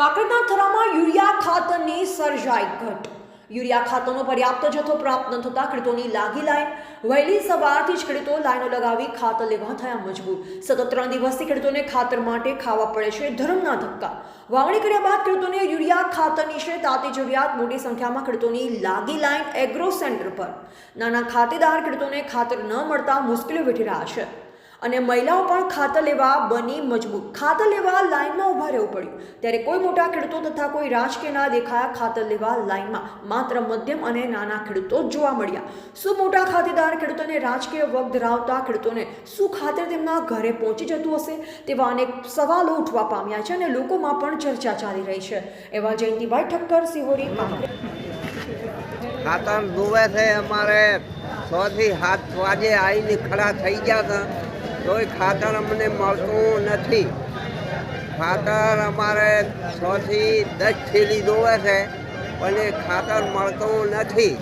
કાકડના થરામાં urea ખાતરની સર્જાઈ ઘટ। યુરિયા ખાતરનો પર્યાપ્ત જથ્થો પ્રાપ્ત ન થતા ખેડૂતોની લાગી લાઈન। વહેલી સવારથી જ ખેડૂતો લાઈનો લગાવી ખાતર લેવા થયા મજબૂર। સતત 3 દિવસથી ખેડૂતોને ખાતર માટે ખાવા પડે છે ધર્મના ધક્કા। વાવણી કર્યા બાદ ખેડૂતોને યુરિયા ખાતરની છે તાતી જરૂરિયાત। મોટી સંખ્યામાં ખેડૂતોની લાગી લાઈન એગ્રો સેન્ટર પર। નાના ખાતેદાર ખેડૂતોને ખાતર ન મળતા મુશ્કેલી વેઠી રહ્યા છે અને મહિલાઓ પણ ખાતર લેવા બની મજબૂર। ખાતર લેવા લાઈનમાં ઊભા રહેવું પડ્યું ત્યારે કોઈ મોટા ખેડૂતો તથા કોઈ રાજકીય ના દેખાયા। ખાતર લેવા લાઈનમાં માત્ર મધ્યમ અને નાના ખેડૂતો જ જોવા મળ્યા। શું મોટા ખાતેદાર ખેડૂતોને રાજકીય વગ ધરાવતા ખેડૂતોને શું ખાતર તેમના ઘરે પહોંચી જતું હશે તેવા અનેક સવાલો ઉઠવા પામ્યા છે અને લોકોમાં પણ ચર્ચા ચાલી રહી છે। એવા જયંતિભાઈ ઠક્કર સિહોરી ખાતર જોવે છે અમારે 6 થી 7 વાગે આવીને ખડા થઈ ગયા હતા તોય ખાતર અમને મળતું નથી। ખાતર અમારે 6 થી 10 થેલી જોવે છે પણ એ ખાતર મળતું નથી।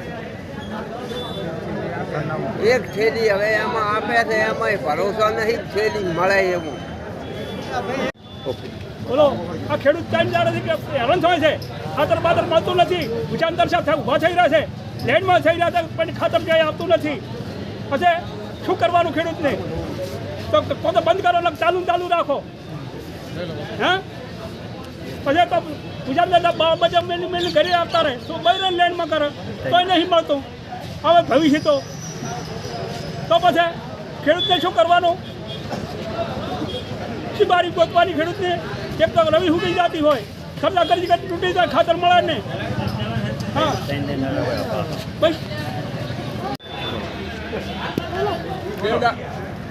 એક થેલી હવે એમાં આપે છે એમાં ભરોસો નહીં થેલી મળે એવું। બોલો આ ખેડૂત ટાઈમ જાણે છે કે હેરાન થાય છે। ખાતર બાતર મળતું નથી। ઉચાંતર સાહેબ ઊભા થઈ રહ્યા છે લેન્ડમાં થઈ રહ્યા છે પણ ખાતર ક્યાંય આવતું નથી। પછી શું કરવાનું ખેડૂતને? તો બંધ કરો ને ચાલુ રાખો। હા પછી તો ગુજરાતના બધા મેલી ઘરે આવતા રહે તો બહાર લેન્ડમાં કરે તોય નહીં મળતું। હવે ભવિષ્ય તો પછી ખેડૂતને શું કરવાનું? બારી ગોતવાની ખેડૂતને એક તો રવિ ઉગી જતી હોય ખર્ચા કરી તૂટી જાય ખાતર મળે ને। હા બસ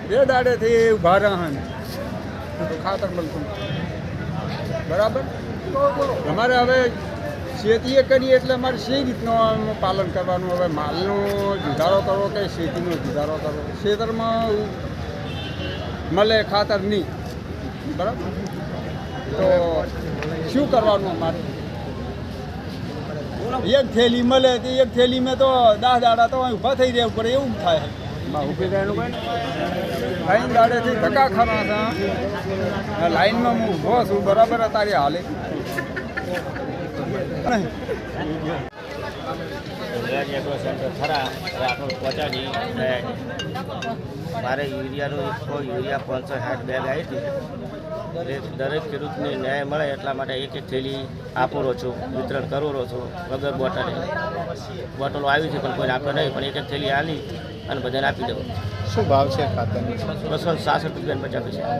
બે દાડેથી ઊભા રહ્યા તો ખાતર મળતું બરાબર। અમારે હવે ખેતીએ કરીએ એટલે અમારે શી રીતનું પાલન કરવાનું? હવે માલનો જુધારો કરવો કે ખેતીનો જુધારો કરવો? ખેતરમાં મળે ખાતર નહીં બરાબર તો શું કરવાનું અમારે? એક થેલી મળે તો એક થેલી મેં તો 10 દાડા તો ઊભા થઈ રહેવું પડે એવું થાય। ઊભી થયેલું કોઈ લાઈન દાડેથી ધક્કા ખરા છે। લાઈનમાં હું ઊભો છું બરાબર અત્યારે હાલે એગ્રો સેન્ટર થરા રાઠોડ પહોંચાડી મારે યુરિયા 560 બેગ આવી હતી। દરેક ખેડૂતને ન્યાય મળે એટલા માટે એક થેલી આપું રહ્યો છું, વિતરણ કરું રહ્યો છું વગર બોટલે। બોટલો આવી છે પણ કોઈને આપે નહીં પણ એક થેલી આલી અને બધાને આપી દઉં। શું ભાવ છે ખાતરની? 266 રૂપિયા 50 પૈસા।